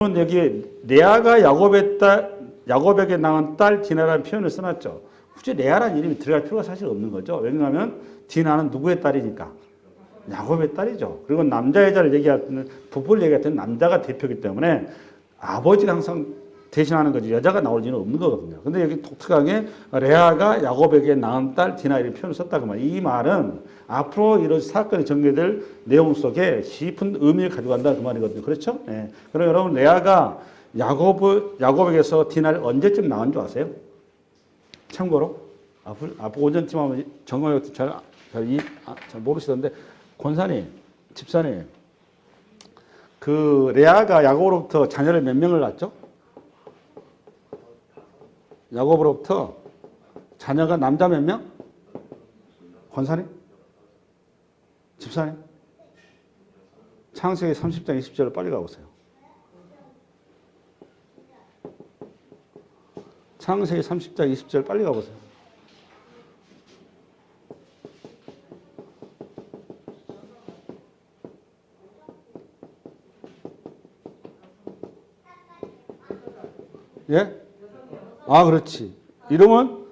여기 레아가 야곱에게 낳은 딸 디나라는 표현을 써놨죠. 굳이 레아라는 이름이 들어갈 필요가 사실 없는 거죠. 왜냐하면 디나는 누구의 딸이니까? 야곱의 딸이죠. 그리고 남자 여자를 얘기할 때는 부부를 얘기할 때는 남자가 대표이기 때문에 아버지가 항상 대신하는 거지 여자가 나올 일은 없는 거거든요. 근데 여기 독특하게 레아가 야곱에게 낳은 딸 디나 이런 표현을 썼다고 말이에요. 이 말은 앞으로 이런 사건이 전개될 내용 속에 깊은 의미를 가지고 간다 그 말이거든요. 그렇죠? 예. 그럼 여러분 레아가 야곱에게서 디나를 언제쯤 낳은 줄 아세요? 참고로 앞으로 오전쯤 하면 정말 잘 모르시던데 권사님, 집사님, 그 레아가 야곱으로부터 자녀를 몇 명을 낳았죠? 야곱으로부터 자녀가 남자 몇 명? 권사님? 집사님? 창세기 30장 20절을 빨리 가보세요. 창세기 30장 20절 빨리 가보세요. 예? 아, 그렇지. 이름은?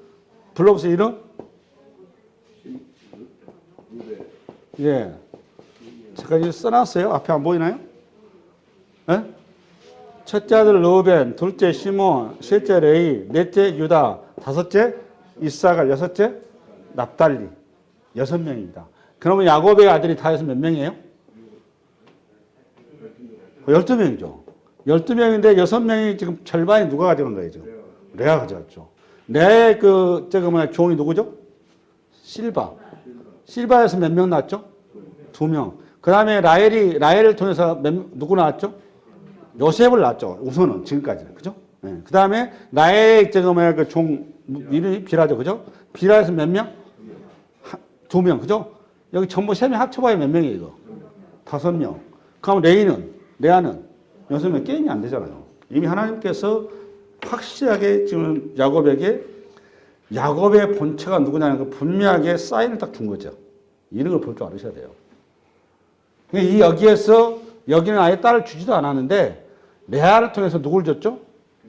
불러보세요, 이름? 예. 제가 이거 써놨어요. 앞에 안 보이나요? 예? 첫째 아들 르우벤, 둘째 시몬, 셋째 레위, 넷째 유다, 다섯째 이사갈, 여섯째 납달리. 6명입니다. 그러면 야곱의 아들이 다 해서 몇 명이에요? 12명이죠. 12명인데 6명이 지금 절반이 누가 가져간 거예요, 지금? 레아가 가져갔죠. 레아의 종이 누구죠? 실바에서 몇 명 낳았죠? 2명. 그 다음에 라헬을 통해서 누구 낳았죠? 요셉을 낳았죠. 우선은, 지금까지는. 그죠? 네. 그 다음에 라헬의 이름이 비라죠. 그죠? 비라에서 몇 명? 2명. 그죠? 여기 전부 3명 합쳐봐야 몇 명이에요, 이거? 5명. 그럼 레아는 6명 게임이 안 되잖아요. 이미 하나님께서 확실하게 지금 야곱의 본체가 누구냐는 걸 분명하게 사인을 딱 준 거죠. 이런 걸 볼 줄 알으셔야 돼요. 여기는 아예 딸을 주지도 않았는데, 레아를 통해서 누굴 줬죠?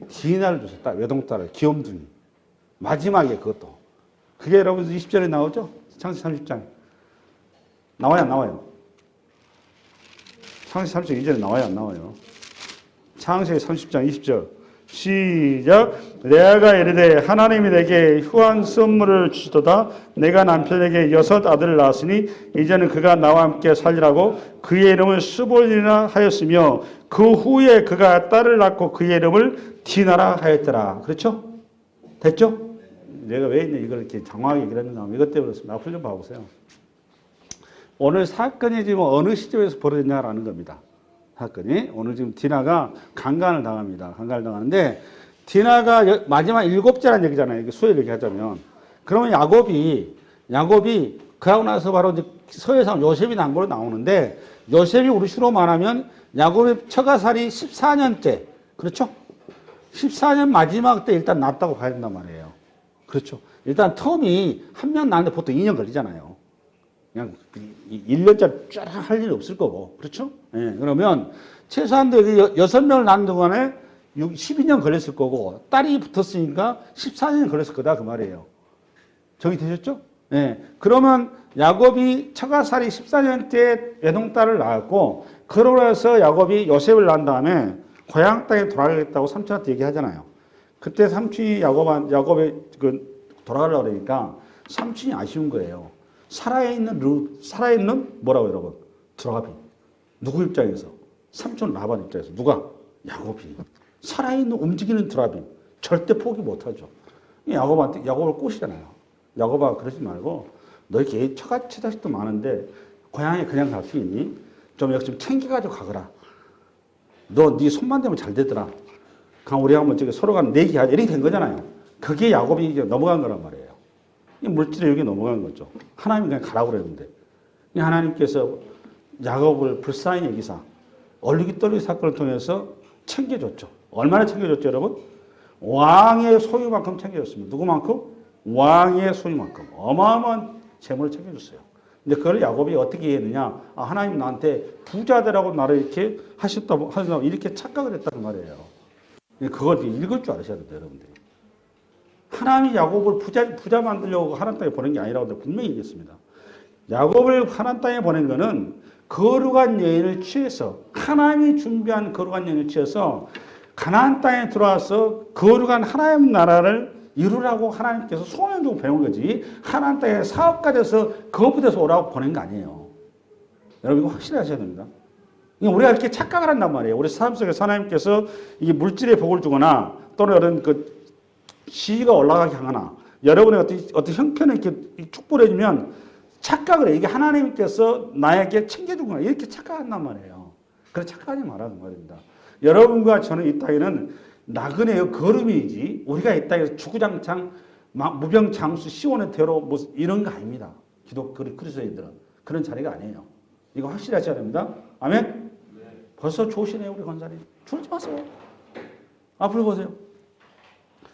디나를 줬어요. 외동딸을. 귀염둥이. 마지막에 그것도. 그게 여러분 20절에 나오죠? 창세기 30장. 나와요, 안 나와요? 창세기 32절에 나와요, 안 나와요? 창세기 30장 20절. 시작. 레아가 이르되 하나님이 내게 후한 선물을 주시도다. 내가 남편에게 6 아들을 낳았으니 이제는 그가 나와 함께 살리라고 그의 이름을 스볼리나 하였으며 그 후에 그가 딸을 낳고 그의 이름을 디나라 하였더라. 그렇죠? 됐죠? 내가 왜 이걸 이렇게 장황하게 얘기를 했는가 하면 이것 때문에 그렇습니다. 앞을 좀 봐보세요. 오늘 사건이 지금 어느 시점에서 벌어졌냐라는 겁니다. 사건이 오늘 지금 디나가 강간을 당합니다. 강간을 당하는데 디나가 마지막 7째라는 얘기잖아요. 이게 수혜를 얘기하자면 그러면 야곱이 그하고 나서 바로 이제 서해상 요셉이 난 걸로 나오는데 요셉이 우리 수로 말하면 야곱의 처가살이 14년째 그렇죠? 14년 마지막 때 일단 낳았다고 봐야 된단 말이에요. 그렇죠? 일단 텀이 한 명 낳는데 보통 2년 걸리잖아요. 그냥 1년짜리 쫙 할 일이 없을 거고. 그렇죠? 예, 그러면 최소한도 여기 6명을 낳는 동안에 12년 걸렸을 거고, 딸이 붙었으니까 14년 걸렸을 거다. 그 말이에요. 정리되셨죠? 예. 그러면 야곱이 처가살이 14년째 외동딸을 낳았고, 그러고 나서 야곱이 요셉을 낳은 다음에 고향 땅에 돌아가겠다고 삼촌한테 얘기하잖아요. 그때 삼촌이 야곱에 돌아가려고 그러니까 삼촌이 아쉬운 거예요. 살아있는 뭐라고 여러분? 드라비. 누구 입장에서? 삼촌 라반 입장에서. 누가? 야곱이. 살아있는 움직이는 드라비. 절대 포기 못하죠. 야곱을 꼬시잖아요. 야곱아 그러지 말고 너 이렇게 처자식도 많은데 고향에 그냥 갈 수 있니? 좀 챙겨가지고 가거라. 너 네 손만 대면 잘 되더라. 그럼 우리 한번 서로가 내기하자. 이렇게 된 거잖아요. 그게 야곱이 넘어간 거란 말이에요. 이 물질에 여기 넘어간 거죠. 하나님이 그냥 가라고 그랬는데. 하나님께서 야곱을 불쌍히 여기사 얼룩이 떨룩이 사건을 통해서 챙겨줬죠. 얼마나 챙겨줬죠, 여러분? 왕의 소유만큼 챙겨줬습니다. 누구만큼? 왕의 소유만큼. 어마어마한 재물을 챙겨줬어요. 근데 그걸 야곱이 어떻게 했느냐? 아, 하나님 나한테 부자 되라고 나를 이렇게 하셨다고 이렇게 착각을 했다는 말이에요. 그걸 읽을 줄 아셔야 돼요, 여러분들이. 하나님이 야곱을 부자 만들려고 하나님 땅에 보낸 게 아니라고 분명히 얘기했습니다. 야곱을 하나님 땅에 보낸 거는 거룩한 여인을 취해서, 하나님이 준비한 거룩한 여인을 취해서 가나안 땅에 들어와서 거룩한 하나님 나라를 이루라고 하나님께서 소원을 주고 배운 거지, 하나님 땅에 사업가 돼서 거부돼서 오라고 보낸 거 아니에요. 여러분 이거 확실히 하셔야 됩니다. 우리가 이렇게 착각을 한단 말이에요. 우리 삶 속에서 하나님께서 이게 물질의 복을 주거나 또는 이런 그 지위가 올라가게 하거나 여러분의 어떤 형편을 이렇게 축복을 해주면 착각을 해요. 이게 하나님께서 나에게 챙겨준 거야. 이렇게 착각한단 말이에요. 그래 착각하지 말라는 말입니다. 여러분과 저는 이 땅에는 나그네의 걸음이지 우리가 이 땅에서 주구장창 무병장수 시온의 대로 뭐 이런 거 아닙니다. 그리스도인들은 그런 자리가 아니에요. 이거 확실히 하셔야 됩니다. 아멘? 네. 벌써 좋으시네요 우리 권사님. 졸지 마세요. 앞으로 보세요.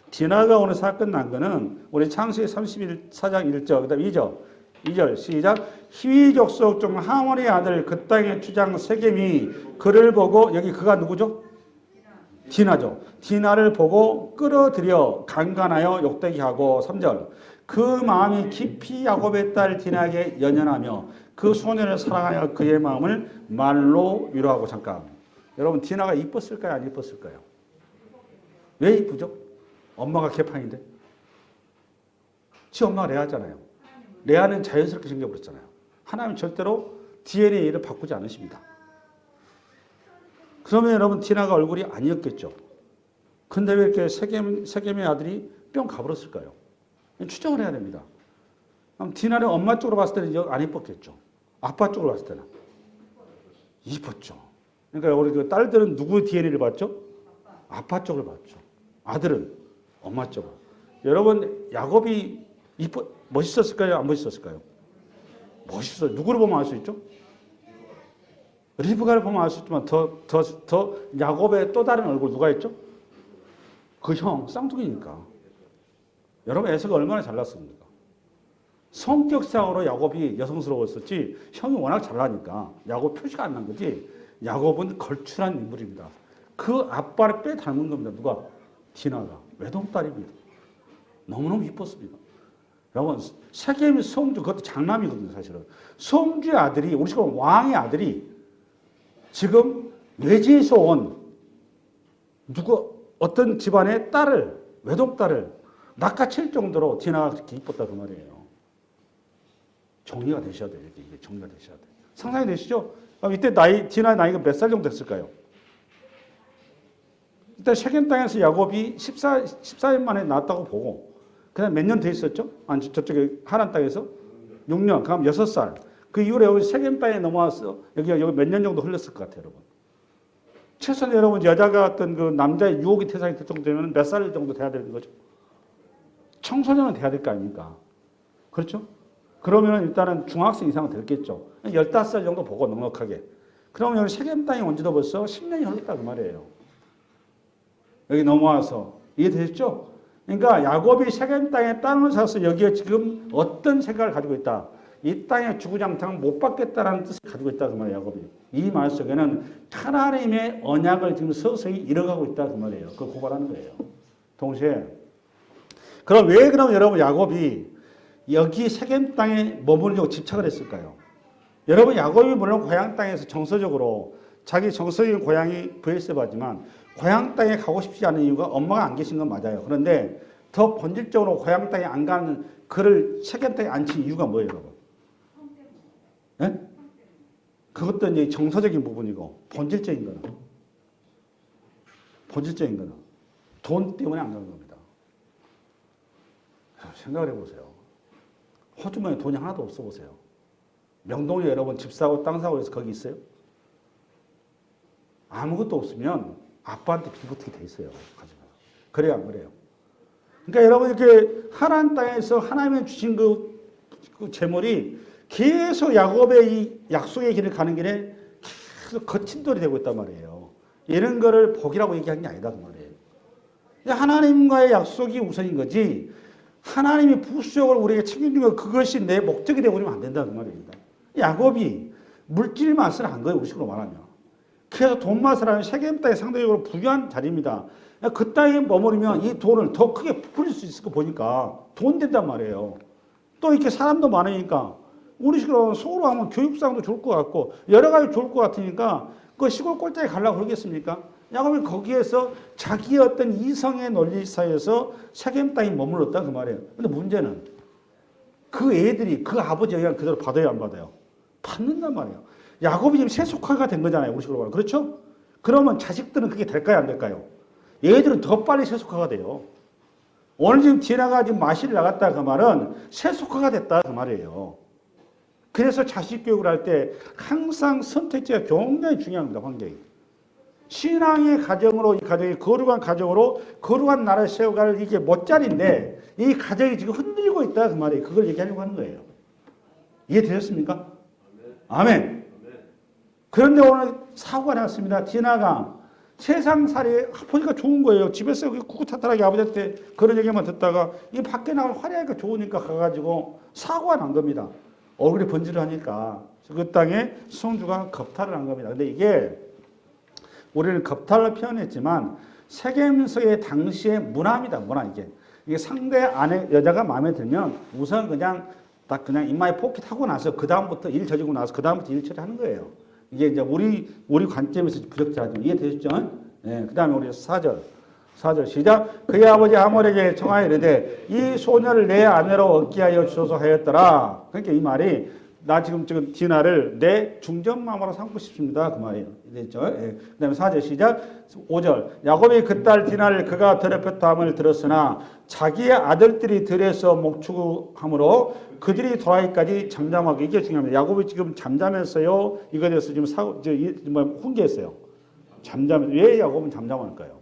디나가 오늘 사건 난 거는 우리 창세기 31사장 1절 그 다음 2절 시작. 히위 족속 중 하몬의 아들 그 땅의 주장 세겜이 그를 보고, 여기 그가 누구죠? 디나죠. 디나를 보고 끌어들여 강간하여 욕되게 하고 3절. 그 마음이 깊이 야곱의 딸 디나에게 연연하며 그 소년을 사랑하여 그의 마음을 말로 위로하고. 잠깐. 여러분 디나가 이뻤을까요? 안 이뻤을까요? 왜 이쁘죠? 엄마가 개판인데. 지 엄마가 레아잖아요. 레아는 자연스럽게 생겨버렸잖아요. 하나님 절대로 DNA를 바꾸지 않으십니다. 그러면 여러분 디나가 얼굴이 아니었겠죠. 근데 왜 이렇게 세겜의 아들이 뿅 가버렸을까요? 추정을 해야 됩니다. 그럼 디나는 엄마 쪽으로 봤을 때는 안 이뻤겠죠. 아빠 쪽으로 봤을 때는 이뻤죠. 그러니까 우리 그 딸들은 누구 DNA를 봤죠? 아빠 쪽을 봤죠. 아들은 엄마 쪽으로. 여러분 야곱이 멋있었을까요? 안 멋있었을까요? 멋있어요. 누구를 보면 알 수 있죠? 리브가를 보면 알 수 있지만 더 야곱의 또 다른 얼굴 누가 있죠? 그 형, 쌍둥이니까. 여러분 에서가 얼마나 잘났습니까? 성격상으로 야곱이 여성스러웠었지 형이 워낙 잘나니까 야곱 표시가 안 난 거지. 야곱은 걸출한 인물입니다. 그 아빠를 빼 닮은 겁니다. 누가? 디나가. 외동딸입니다. 너무너무 이뻤습니다. 여러분 세겜의 성주, 그것도 장남이거든요 사실은. 성주의 아들이, 우리 지금 왕의 아들이 지금 외지에서 온 어떤 집안의 딸을, 외동딸을 낚아챌 정도로 디나가 그렇게 이뻤다 그 말이에요. 정리가 되셔야 돼요. 이게 정리가 되셔야 돼요. 상상이 되시죠? 그럼 이때 디나의 나이가 몇 살 정도 됐을까요? 일단 세겜 땅에서 야곱이 14년 만에 낳았다고 보고, 그다음 몇 년 돼 있었죠? 아니 저쪽에 하란 땅에서 6년, 그럼 6살. 그 이후에 여기 세겜 땅에 넘어와서 여기 몇 년 정도 흘렀을 것 같아요, 여러분. 최소한 여러분 여자가 어떤 그 남자의 유혹이 태산이 될 정도 되면 몇 살 정도 돼야 되는 거죠? 청소년은 돼야 될 거 아닙니까? 그렇죠? 그러면 일단은 중학생 이상은 됐겠죠. 15살 정도 보고 넉넉하게. 그러면 여기 세겜 땅에 온 지도 벌써 10년이 흘렀다 그 말이에요. 여기 넘어와서. 이해되셨죠? 그러니까 야곱이 세겜 땅에 땅을 사서 여기에 지금 어떤 생각을 가지고 있다. 이 땅에 주구장창 못 받겠다라는 뜻을 가지고 있다 그 말이에요. 야곱이. 이 말 속에는 하나님의 언약을 지금 서서히 잃어가고 있다 그 말이에요. 그걸 고발하는 거예요. 동시에 그럼 여러분 야곱이 여기 세겜 땅에 머무르려고 집착을 했을까요? 여러분 야곱이 물론 고향 땅에서 정서적으로 자기 정서적인 고향이 브에세바지만 고향 땅에 가고 싶지 않은 이유가 엄마가 안 계신 건 맞아요. 그런데 더 본질적으로 고향 땅에 안 가는 그를 세겜 땅에 앉힌 이유가 뭐예요, 여러분? 네? 그것도 이제 정서적인 부분이고 본질적인 거는 돈 때문에 안 가는 겁니다. 생각을 해보세요. 호주머니에 돈이 하나도 없어 보세요. 명동에 여러분 집 사고 땅 사고 해서 거기 있어요? 아무것도 없으면 아빠한테 빌붙게 돼 있어요. 그래요, 안 그래요? 그러니까 여러분 이렇게 하나님 땅에서 하나님이 주신 그 재물이 계속 야곱의 이 약속의 길을 가는 길에 계속 거친 돌이 되고 있단 말이에요. 이런 거를 복이라고 얘기하는 게 아니다 그 말이에요. 하나님과의 약속이 우선인 거지 하나님이 부수적으로 우리에게 책임진 거 그것이 내 목적이 되어버리면 안 된다는 말입니다. 야곱이 물질 맛을 한 거예요. 우리식으로 말하면. 그래서 돈 맛을 하면 세겜 땅이 상대적으로 부유한 자리입니다. 그 땅에 머무르면 이 돈을 더 크게 부풀릴 수 있을 거 보니까 돈 된단 말이에요. 또 이렇게 사람도 많으니까 우리식으로 서울로 하면 교육상도 좋을 것 같고 여러 가지 좋을 것 같으니까 그 시골 꼴짝에 가려고 그러겠습니까? 야곱이 거기에서 자기의 어떤 이성의 논리 사이에서 세겜 땅에 머물렀다 그 말이에요. 근데 문제는 그 애들이 그 아버지 영향 그대로 받아요 안 받아요? 받는단 말이에요. 야곱이 지금 세속화가 된 거잖아요. 우리식으로 말하면. 그렇죠? 그러면 자식들은 그게 될까요 안 될까요? 얘들은 더 빨리 세속화가 돼요. 오늘 지금 디나가 지금 마실 나갔다 그 말은 세속화가 됐다 그 말이에요. 그래서 자식 교육을 할 때 항상 선택지가 굉장히 중요합니다. 환경이. 신앙의 가정으로 이 가정이 거룩한 가정으로 거룩한 나라를 세워갈 이게 못자리인데 이 가정이 지금 흔들리고 있다 그 말이에요. 그걸 얘기하려고 하는 거예요. 이해되셨습니까? 아멘. 그런데 오늘 사고가 났습니다. 디나가 세상살이 보니까 좋은 거예요. 집에서 꿋꿋하게 아버지한테 그런 얘기만 듣다가 이 밖에 나가면 화려하니까 좋으니까 가가지고 사고가 난 겁니다. 얼굴이 번지르하니까 그 땅에 성주가 겁탈을 한 겁니다. 근데 이게 우리는 겁탈을 표현했지만 세겜서의 당시의 문화입니다. 문화 이게 상대 아내 여자가 마음에 들면 우선 그냥 딱 그냥 인마에 포켓하고 나서 그 다음부터 일 저지고 나서 그 다음부터 일 처리하는 거예요. 이게 이제 우리 관점에서 부적절하죠. 이해되셨죠? 예. 그다음에 우리 4절 시작. 그의 아버지 하몰에게 청하여 이르되 이 소녀를 내 아내로 얻게 하여 주소서 하였더라. 그러니까 이 말이 나 지금 디나를 내 중전마마로 삼고 싶습니다. 그 말이에요. 됐죠? 예. 그다음에 4절 시작. 5절 야곱이 그 딸 디나를 그가 더럽혔다 함을 들었으나 자기의 아들들이 들에서 목축함으로 그들이 돌아이까지 잠잠하고 이게 중요합니다. 야곱이 지금 잠잠했어요. 이거에 대해서 지금 훈계했어요. 왜 야곱은 잠잠할까요?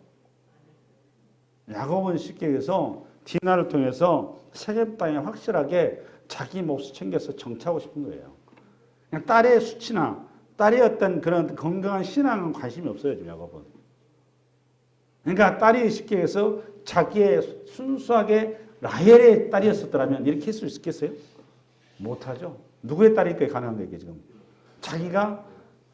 야곱은 쉽게 얘기해서 디나를 통해서 세겜 땅에 확실하게 자기 몫을 챙겨서 정착하고 싶은 거예요. 그냥 딸의 수치나 딸의 어떤 그런 건강한 신앙은 관심이 없어요, 지금 야곱은. 그러니까 딸이 쉽게 해서 자기의 순수하게 라헬의 딸이었었더라면 이렇게 할 수 있겠어요? 못하죠. 누구의 딸이니까 가능한 거예요, 이게 지금. 자기가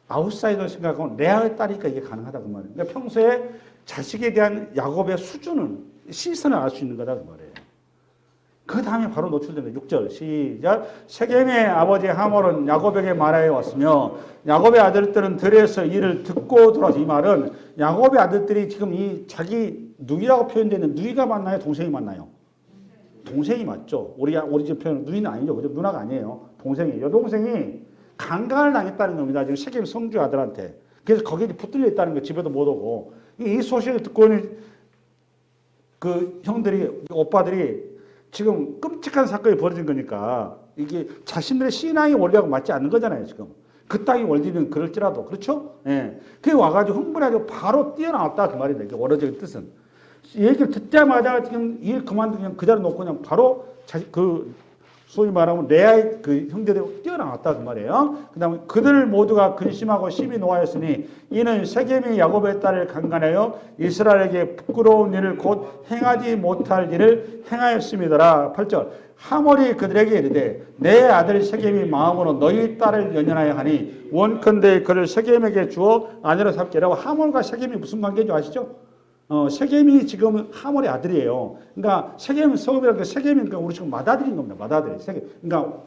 아웃사이더를 생각하고 레아의 딸이니까 이게 가능하다 그 말이에요. 그러니까 평소에 자식에 대한 야곱의 수준을 시선을 알 수 있는 거다 그 말이에요. 그 다음에 바로 노출되는 6절 시작. 세겜의 아버지 하몰은 야곱에게 말하여 왔으며 야곱의 아들들은 들에서 이를 듣고 들어와서 이 말은 야곱의 아들들이 지금 이 자기 누이라고 표현되는 누이가 맞나요? 동생이 맞나요? 동생이 맞죠. 우리 지금 표현 누이는 아니죠. 그죠? 누나가 아니에요. 동생이에요. 여동생이 강간을 당했다는 겁니다. 지금 세겜 성주 아들한테. 그래서 거기에 붙들려 있다는 거 집에도 못 오고 이 소식을 듣고는 그 형들이 오빠들이 지금 끔찍한 사건이 벌어진 거니까 이게 자신들의 신앙의 원리하고 맞지 않는 거잖아요, 지금. 그 땅의 원리는 그럴지라도. 그렇죠? 예. 그게 와가지고 흥분해가지고 바로 뛰어나왔다. 그 말이다. 이게 원어적인 뜻은. 얘기를 듣자마자 지금 일 그만두고 그냥 그 자리 놓고 그냥 바로 소위 말하면 레아의 그 형제들이 뛰어나왔다. 그 말이에요. 그 다음에 그들 모두가 근심하고 심히 노하였으니 이는 세겜이 야곱의 딸을 강간하여 이스라엘에게 부끄러운 일을 곧 행하지 못할 일을 행하였음이더라. 8절 하몰이 그들에게 이르되 내 아들 세겜이 마음으로 너희 딸을 연연하여 하니 원컨대 그를 세겜에게 주어 아내로 삼게라고. 하몰과 세겜이 무슨 관계인지 아시죠? 세겜이 지금 하몰의 아들이에요. 그러니까 세겜은 성읍이라는 게 세겜이 그러니까 우리 지금 맏아들인 겁니다. 맏아들. 세겜. 그러니까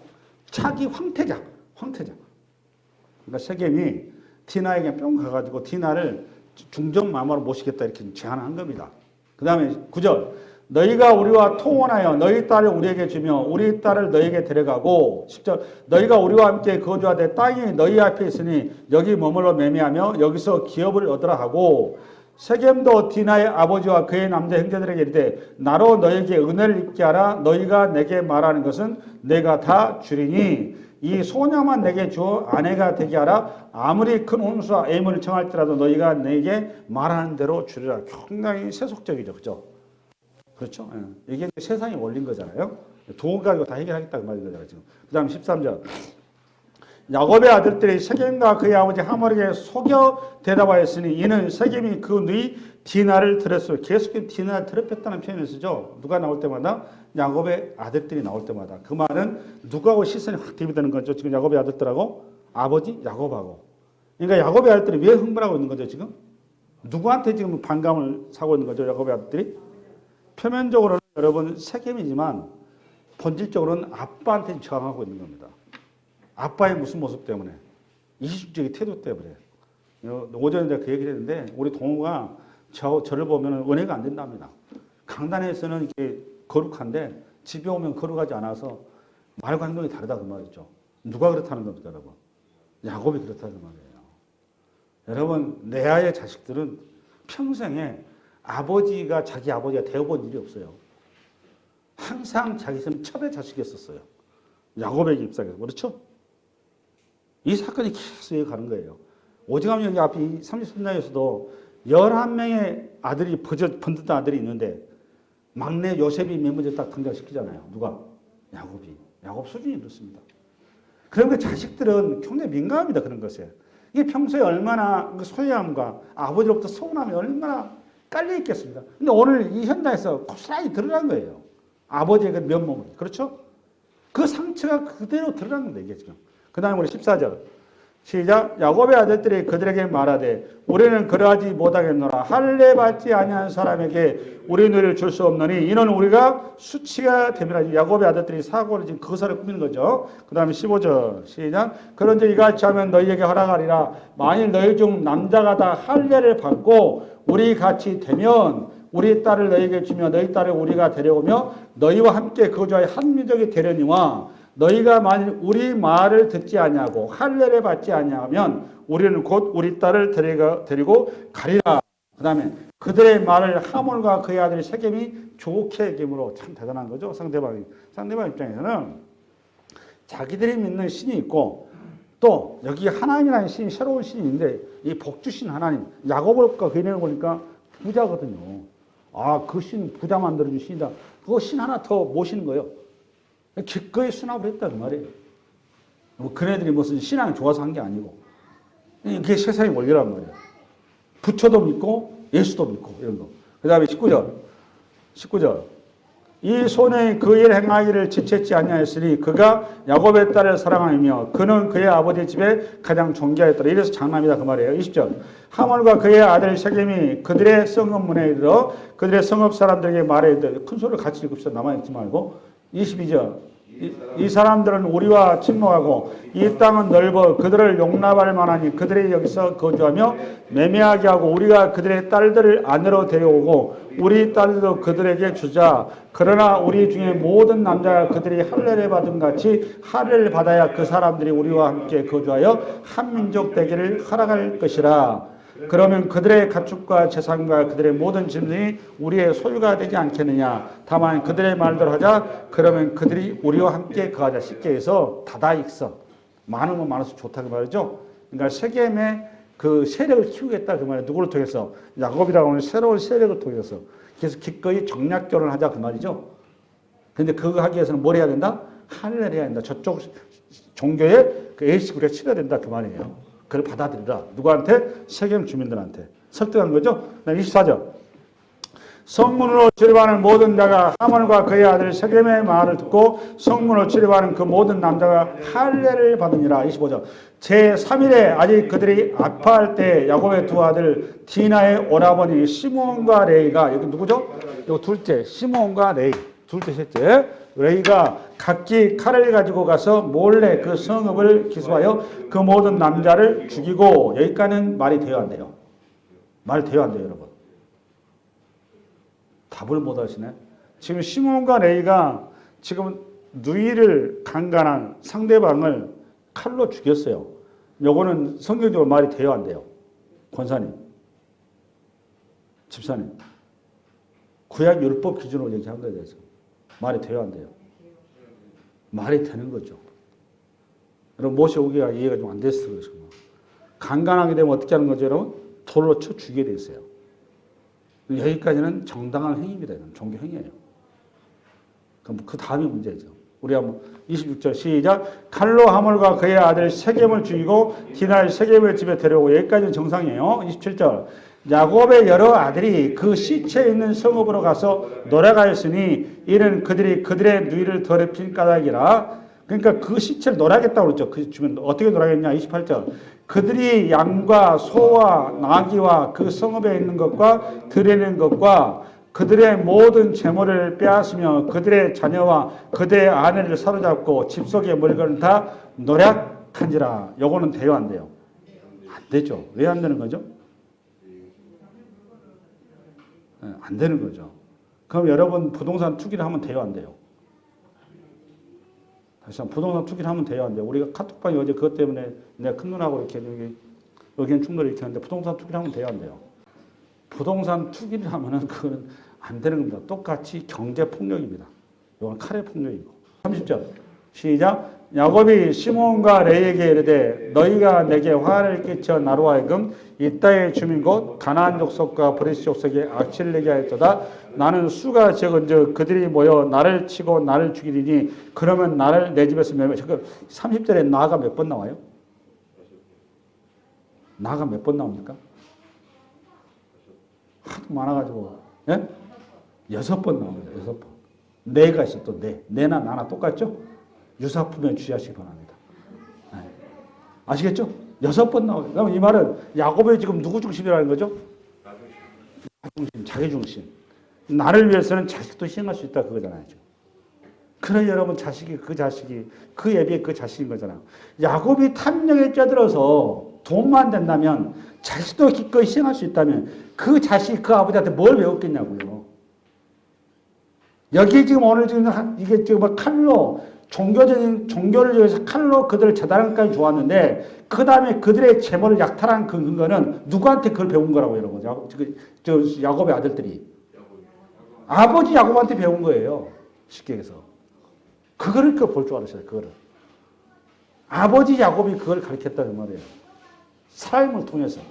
차기 황태자. 그러니까 세겜이 디나에게 뿅 가가지고 디나를 중전마마로 모시겠다 이렇게 제안한 겁니다. 그 다음에 9절. 너희가 우리와 통혼하여 너희 딸을 우리에게 주며 우리 딸을 너희에게 데려가고 10절. 너희가 우리와 함께 거주하되 땅이 너희 앞에 있으니 여기 머물러 매매하며 여기서 기업을 얻으라 하고 세겜도 디나의 아버지와 그의 남자 형제들에게 이르되 나로 너에게 은혜를 입게 하라. 너희가 내게 말하는 것은 내가 다 주리니 이 소녀만 내게 주어 아내가 되게 하라. 아무리 큰 혼수와 애물을 청할지라도 너희가 내게 말하는 대로 주리라. 굉장히 세속적이죠. 그죠? 그렇죠? 예. 이게 세상이 원리인 거잖아요. 돈 가지고 다 해결하겠다 그 말인 거잖아요. 지금. 그 다음 13절. 야곱의 아들들이 세겜과 그의 아버지 하몰에게 속여 대답하였으니 이는 세겜이 그 누이 디나를 들었어요. 계속 디나를 더럽혔다는 표현을 쓰죠. 누가 나올 때마다 야곱의 아들들이 나올 때마다 그 말은 누구하고 시선이 확 대비되는 거죠. 지금 야곱의 아들들하고 아버지 야곱하고. 그러니까 야곱의 아들들이 왜 흥분하고 있는 거죠 지금? 누구한테 지금 반감을 사고 있는 거죠 야곱의 아들들이? 표면적으로는 여러분 세겜이지만 본질적으로는 아빠한테 저항하고 있는 겁니다. 아빠의 무슨 모습 때문에? 이식적인 태도 때문에. 오전에 내가 그 얘기를 했는데 우리 동호가 저를 보면 은혜가 안 된답니다. 강단에서는 이렇게 거룩한데 집에 오면 거룩하지 않아서 말과 행동이 다르다 그 말이죠. 누가 그렇다는 겁니까 여러분? 야곱이 그렇다는 말이에요. 여러분 레아의 자식들은 평생에 자기 아버지가 되어본 일이 없어요. 항상 자기 선 첩의 자식이었었어요. 야곱에게 입장에서. 그렇죠? 이 사건이 계속 가는 거예요. 오직하면 여기 앞에 33장에서도 11명의 아들이 번듯한 아들이 있는데 막내 요셉이 맨 먼저 딱 등장시키잖아요. 누가? 야곱이. 야곱 수준이 그렇습니다. 그러니까 자식들은 굉장히 민감합니다. 그런 것에. 이게 평소에 얼마나 소외함과 아버지로부터 서운함이 얼마나 깔려 있겠습니다. 근데 오늘 이 현장에서 고스란히 드러난 거예요. 아버지의 그 면목이. 그렇죠? 그 상처가 그대로 드러난 겁니다. 이게 지금. 그 다음에 우리 14절. 시작. 야곱의 아들들이 그들에게 말하되 우리는 그러하지 못하겠노라. 할례 받지 아니한 사람에게 우리 누이를 줄 수 없느니 이는 우리가 수치가 됨이라. 야곱의 아들들이 사고를 지금 거사를 꾸미는 거죠. 그 다음에 15절. 시작. 그런즉 이같이 하면 너희에게 허락하리라. 만일 너희 중 남자가 다 할례를 받고 우리 같이 되면 우리 딸을 너희에게 주며 너희 딸을 우리가 데려오며 너희와 함께 거주하여 한 민족이 되려니와 너희가 만일 우리 말을 듣지 아니하고 할례를 받지 아니하면 우리는 곧 우리 딸을 데리고 가리라. 그 다음에 그들의 말을 하몰과 그의 아들 세겜이 좋게 여김으로. 참 대단한 거죠. 상대방 입장에서는 자기들이 믿는 신이 있고 또 여기 하나님이라는 신이 새로운 신이 있는데 이 복주신 하나님 야곱과 그 이름을 보니까 부자거든요. 그 신 부자 만들어준 신이다. 그거 신 하나 더 모시는 거예요. 기꺼이 수납을 했다 그 말이에요. 그네들이 무슨 신앙이 좋아서 한 게 아니고 이게 세상의 원리란 말이에요. 부처도 믿고 예수도 믿고 이런 거. 그 다음에 19절. 이 손에 그 일 행하기를 지체치 아니하였으니 그가 야곱의 딸을 사랑하며 그는 그의 아버지 집에 가장 존귀하였더라. 이래서 장남이다 그 말이에요. 20절. 하몰과 그의 아들 세겜이 그들의 성읍문에 이르러 그들의 성읍 사람들에게 말하되 큰 소리를 같이 읽읍시다. 나만 읽지 말고. 22절. 이 사람들은 우리와 침묵하고 이 땅은 넓어 그들을 용납할 만하니 그들이 여기서 거주하며 매매하게 하고 우리가 그들의 딸들을 아내로 데려오고 우리 딸들도 그들에게 주자. 그러나 우리 중에 모든 남자가 그들이 할례를 받은 같이 할례를 받아야 그 사람들이 우리와 함께 거주하여 한 민족 되기를 허락할 것이라. 그러면 그들의 가축과 재산과 그들의 모든 짐승이 우리의 소유가 되지 않겠느냐. 다만 그들의 말대로 하자. 그러면 그들이 우리와 함께 거하자. 쉽게 해서 다다익선. 많으면 많아서 좋다고 말이죠. 그러니까 세겜의 그 세력을 키우겠다 그 말이에요. 누구를 통해서? 야곱이라고 하는 새로운 세력을 통해서. 그래서 기꺼이 정략 결혼을 하자 그 말이죠. 그런데 그거 하기 위해서는 뭘 해야 된다? 할례를 해야 된다. 저쪽 종교의 그 A식으로 치러야 된다 그 말이에요. 그걸 받아들이라. 누구한테? 세겜 주민들한테. 설득한 거죠. 24절. 성문으로 출입하는 모든 자가 하몰과 그의 아들 세겜의 말을 듣고 성문으로 출입하는 그 모든 남자가 할례를 받으니라. 25절. 제3일에 아직 그들이 아파할 때 야곱의 두 아들 디나의 오라버니 시므온과 레이가, 여기 누구죠? 요 둘째 시므온과 레이. 둘째 셋째 레이가 각기 칼을 가지고 가서 몰래 그 성읍을 기수하여 그 모든 남자를 죽이고. 여기까지는 말이 돼야 한대요. 말 돼야 한대요 여러분. 답을 못 하시네. 지금 시몬과 레이가 지금 누이를 강간한 상대방을 칼로 죽였어요. 요거는 성경적으로 말이 돼야 한대요. 권사님, 집사님. 구약 율법 기준으로 얘기한 거에 대해서 말이 돼야 한대요. 말이 되는 거죠. 여러분 모세오기가 이해가 좀 안 됐을 것이고 강간하게 되면 어떻게 하는 거죠 여러분? 돌로 쳐 죽이게 돼 있어요. 여기까지는 정당한 행위입니다. 종교 행위예요. 그럼 그 다음이 문제죠. 우리 한번 26절 시작. 칼로 하몰과 그의 아들 세겜을 죽이고 디날 세겜을 집에 데려오고 여기까지는 정상이에요. 27절. 야곱의 여러 아들이 그 시체에 있는 성읍으로 가서 노래가였으니 이는 그들이 그들의 누이를 더럽힌 까닭이라. 그러니까 그 시체를 노래하겠다고 그랬죠. 그 주면 어떻게 노래하겠냐. 28절. 그들이 양과 소와 나귀와 그 성읍에 있는 것과 들에 있는 것과 그들의 모든 재물을 빼앗으며 그들의 자녀와 그들의 아내를 사로잡고 집 속의 물건을 다 노략한지라. 요거는 돼요, 안 돼요? 안 되죠. 왜 안 되는 거죠? 안 되는 거죠. 그럼 여러분 부동산 투기를 하면 돼요, 안 돼요? 다시 한번 부동산 투기를 하면 돼요, 안 돼요? 우리가 카톡방에 어제 그것 때문에 내 큰누나하고 이렇게 여기는 충돌을 이렇게 하는데 부동산 투기를 하면 돼요, 안 돼요? 부동산 투기를 하면은 그거는 안 되는 겁니다. 똑같이 경제 폭력입니다. 이건 칼의 폭력이고. 30절 시작. 야곱이 시몬과 레에게 이르되 너희가 내게 화를 끼쳐 나로 하여금 이 땅의 주민 곧 가나안 족속과 브리스 족속에 악취를 내게 하였도다. 나는 수가 적은즉 그들이 모여 나를 치고 나를 죽이리니 그러면 나를 내 집에서 멸망. 30절에 나가 몇 번 나와요? 나가 몇 번 나옵니까? 하도 많아가지고, 예? 6번 나옵니다. 6번. 네가 있어, 또 네. 네나 나나 똑같죠? 유사품에 주의하시기 바랍니다. 네. 아시겠죠? 6번 나와요. 그럼 이 말은 야곱의 지금 누구 중심이라는 거죠? 자중심, 자기 중심. 나를 위해서는 자식도 희생할 수 있다 그거잖아요. 그래 여러분 자식이 그 예비의 그 자식인 거잖아요. 야곱이 탐욕에 쪄들어서 돈만 된다면 자식도 기꺼이 희생할 수 있다면 그 자식이 그 아버지한테 뭘 배웠겠냐고요. 여기 지금 오늘 지금 이게 지금 칼로 종교를 위해서 칼로 그들을 재단한까지 좋았는데 그 다음에 그들의 재물을 약탈한 그 근거는 누구한테 그걸 배운 거라고 여러분. 야곱의 아들들이 아버지 야곱한테 배운 거예요. 쉽게 해서 그거를 볼 줄 알았어요. 그거를 아버지 야곱이 그걸 가르쳤다는 말이에요. 삶을 통해서.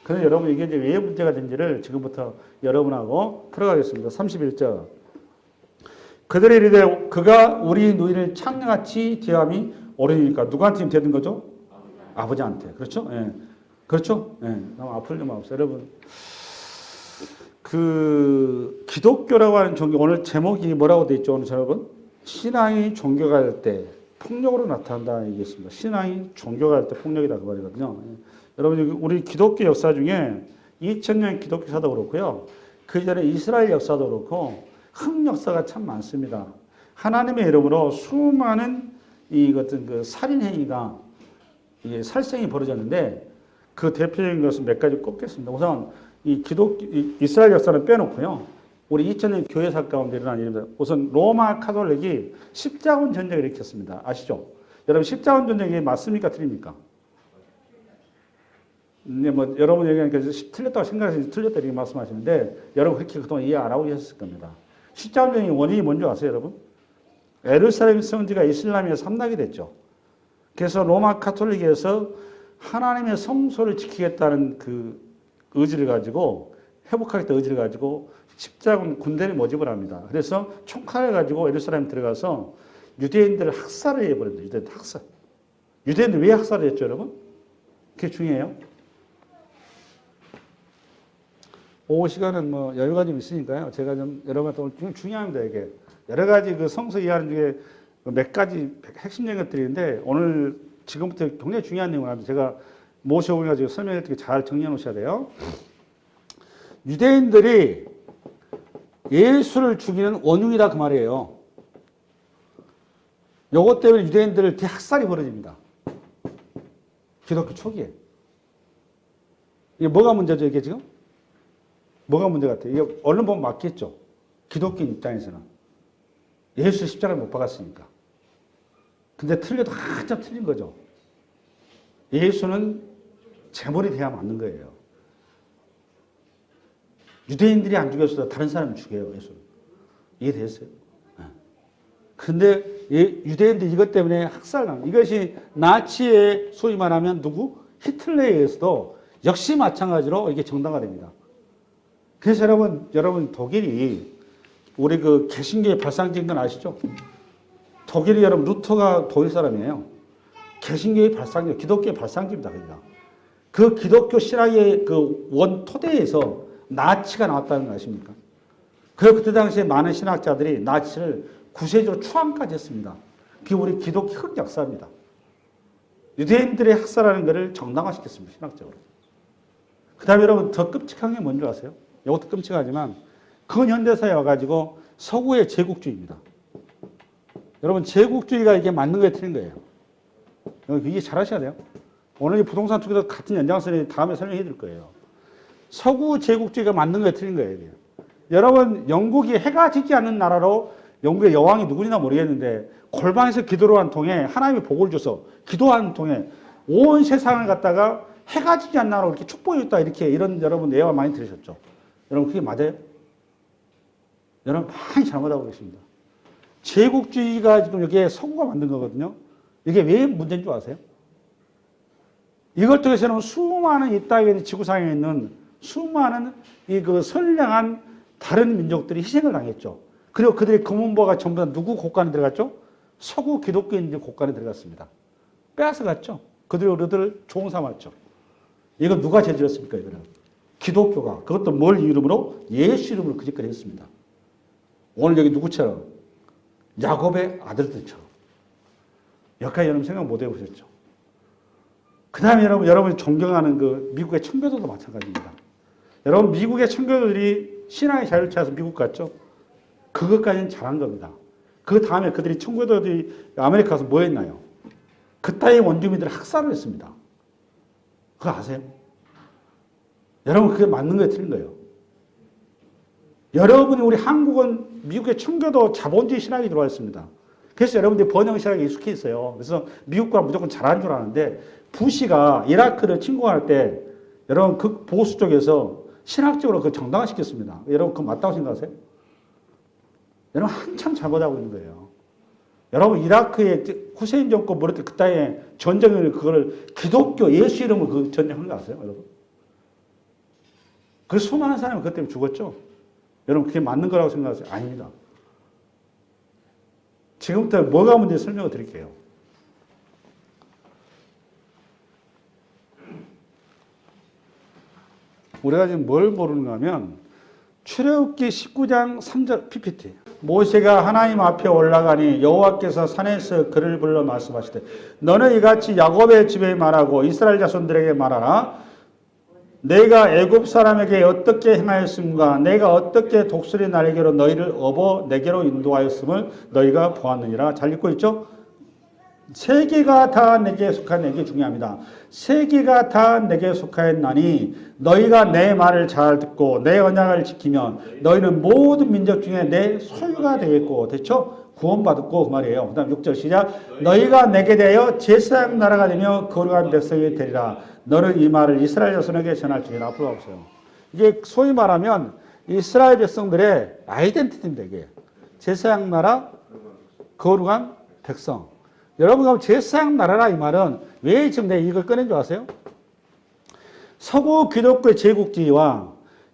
그래서 여러분 이게 이제 왜 문제가 된지를 지금부터 여러분하고 풀어가겠습니다. 31절. 그들이 이르되 그가 우리 누이를 창녀같이 대함이 옳으니까 누구한테 되는 거죠? 아버지한테. 그렇죠? 예. 그렇죠? 예. 너무 아플 좀 없어요. 여러분. 그 기독교라고 하는 종교 오늘 제목이 뭐라고 돼 있죠? 오늘 여러분? 신앙이 종교가 될 때 폭력으로 나타난다 얘기했습니다. 신앙이 종교가 될 때 폭력이다 그 말이거든요. 예. 여러분 우리 기독교 역사 중에 2000년 기독교사도 그렇고요. 그 전에 이스라엘 역사도 그렇고 흑역사가 참 많습니다. 하나님의 이름으로 수많은 어떤 그 살인 행위가 살생이 벌어졌는데 그 대표적인 것은 몇 가지 꼽겠습니다. 우선 이스라엘 역사는 빼놓고요. 우리 2000년 교회사 가운데 일어난 일입니다. 우선 로마 카톨릭이 십자군 전쟁을 일으켰습니다. 아시죠? 여러분 십자군 전쟁이 맞습니까? 틀립니까? 네, 뭐 여러분 얘기하니까 틀렸다고 생각해서 틀렸다 이렇게 말씀하시는데 여러분 그렇게 그동안 이해 안 하고 계셨을 겁니다. 십자군 전쟁의 원인이 뭔지 아세요, 여러분? 예루살렘 성지가 이슬람의 삼락이 됐죠. 그래서 로마 카톨릭에서 하나님의 성소를 지키겠다는 그 의지를 가지고 회복하겠다 의지를 가지고 십자군 군대를 모집을 합니다. 그래서 총칼을 가지고 예루살렘 들어가서 유대인들을 학살을 해버립니다. 유대인들 학살. 유대인들 왜 학살을 했죠, 여러분? 그게 중요해요. 오후 시간은 뭐 여유가 좀 있으니까요. 제가 좀 여러분한테 오늘 중요합니다, 이게. 여러 가지 그 성서 이해하는 중에 몇 가지 핵심적인 것들이 있는데 오늘 지금부터 굉장히 중요한 내용을 합니다. 제가 모셔오셔가지고 설명을 어떻게 잘 정리해 놓으셔야 돼요. 유대인들이 예수를 죽이는 원흉이다 그 말이에요. 요것 때문에 유대인들을 대학살이 벌어집니다. 기독교 초기에. 이게 뭐가 문제죠, 이게 지금? 뭐가 문제 같아요? 이게 얼른 보면 맞겠죠. 기독교인 입장에서는. 예수 십자가를 못 박았으니까. 근데 틀려도 한참 틀린 거죠. 예수는 재물이 돼야 맞는 거예요. 유대인들이 안 죽였어도 다른 사람이 죽여요, 예수는. 이해됐어요? 근데 유대인들이 이것 때문에 학살당. 이것이 나치의 소위 말하면 누구? 히틀러에 의해서도 역시 마찬가지로 이게 정당화됩니다. 그래서 여러분 독일이 우리 그 개신교의 발상지인 건 아시죠? 독일이 여러분 루터가 독일 사람이에요. 개신교의 발상지, 기독교의 발상지입니다. 그러니까 그 기독교 신학의 그 원 토대에서 나치가 나왔다는 거 아십니까? 그래서 그때 당시에 많은 신학자들이 나치를 구세주로 추앙까지 했습니다. 그게 우리 기독교 흑 역사입니다. 유대인들의 학살하는 것을 정당화시켰습니다. 신학적으로. 그 다음에 여러분 더 끔찍한 게 뭔지 아세요? 이것도 끔찍하지만 근현대사에 와가지고 서구의 제국주의입니다. 여러분 제국주의가 이게 맞는 거에 틀린 거예요. 이게 잘 하셔야 돼요. 오늘 이 부동산 투기도 같은 연장선에 다음에 설명해 드릴 거예요. 서구 제국주의가 맞는 거에 틀린 거예요. 이게. 여러분 영국이 해가 지지 않는 나라로 영국의 여왕이 누구냐 모르겠는데 골방에서 기도를 한 통에 하나님이 복을 줘서 기도한 통에 온 세상을 갖다가 해가 지지 않는 나라로 이렇게 축복해 줬다 이렇게 이런 여러분 예화 많이 들으셨죠? 여러분 그게 맞아요? 여러분 많이 잘못하고 계십니다. 제국주의가 지금 여기에 서구가 만든 거거든요. 이게 왜 문제인 줄 아세요? 이걸 통해서는 수많은 이 땅에 지구상에 있는 수많은 이 그 선량한 다른 민족들이 희생을 당했죠. 그리고 그들의 검은보가 전부 다 누구 곳간에 들어갔죠? 서구 기독교인들 곳간에 들어갔습니다. 빼앗아 갔죠. 그들을 종 삼았죠. 이거 누가 저질렀습니까? 이거는 기독교가. 그것도 뭘 이름으로? 예수 이름으로 그 짓거리 했습니다. 오늘 여기 누구처럼? 야곱의 아들들처럼. 여기까지 여러분 생각 못 해보셨죠? 그 다음에 여러분이 존경하는 그 미국의 청교도도 마찬가지입니다. 여러분 미국의 청교도들이 신앙의 자유를 찾아서 미국 갔죠? 그것까지는 잘한 겁니다. 그 다음에 그들이 청교도들이 아메리카 가서 뭐 했나요? 그 땅의 원주민들을 학살을 했습니다. 그거 아세요? 여러분 그게 맞는 거에 틀린 거예요. 여러분이 우리 한국은 미국의 청교도 자본주의 신학이 들어와 있습니다. 그래서 여러분들이 번영 신학에 익숙해 있어요. 그래서 미국과 무조건 잘하는 줄 아는데 부시가 이라크를 침공할 때 여러분 그 보수 쪽에서 신학적으로 그 정당화시켰습니다. 여러분 그거 맞다고 생각하세요? 여러분 한참 잘못하고 있는 거예요. 여러분 이라크의 후세인 정권 모를 때 그 땅에 전쟁을 그걸 기독교 예수 이름으로 그 전쟁한 거 아세요? 여러분? 그 수많은 사람이 그것 때문에 죽었죠? 여러분 그게 맞는 거라고 생각하세요? 아닙니다. 지금부터 뭐가 문제인지 설명을 드릴게요. 우리가 지금 뭘 모르는가 하면 출애굽기 19장 3절 PPT. 모세가 하나님 앞에 올라가니 여호와께서 산에서 그를 불러 말씀하시되 너는 이같이 야곱의 집에 말하고 이스라엘 자손들에게 말하라. 내가 애굽 사람에게 어떻게 행하였음과 내가 어떻게 독수리 날개로 너희를 업어 내게로 인도하였음을 너희가 보았느니라. 잘 읽고 있죠? 세계가 다 내게 속한 이게 중요합니다. 세계가 다 내게 속하였나니 너희가 내 말을 잘 듣고 내 언약을 지키면 너희는 모든 민족 중에 내 소유가 되겠고, 됐죠? 구원받았고 그 말이에요. 그 다음 6절 시작. 너희가 내게 대하여 제사장 나라가 되며 거룩한 백성이 되리라. 너는 이 말을 이스라엘 자손에게 전할지니라. 앞으로 가보세요. 이게 소위 말하면 이스라엘 백성들의 아이덴티티입니다. 이게 제사장 나라, 거룩한 백성. 여러분 그럼 제사장 나라라 이 말은 왜 지금 내가 이걸 꺼낸 줄 아세요? 서구 기독교의 제국주의와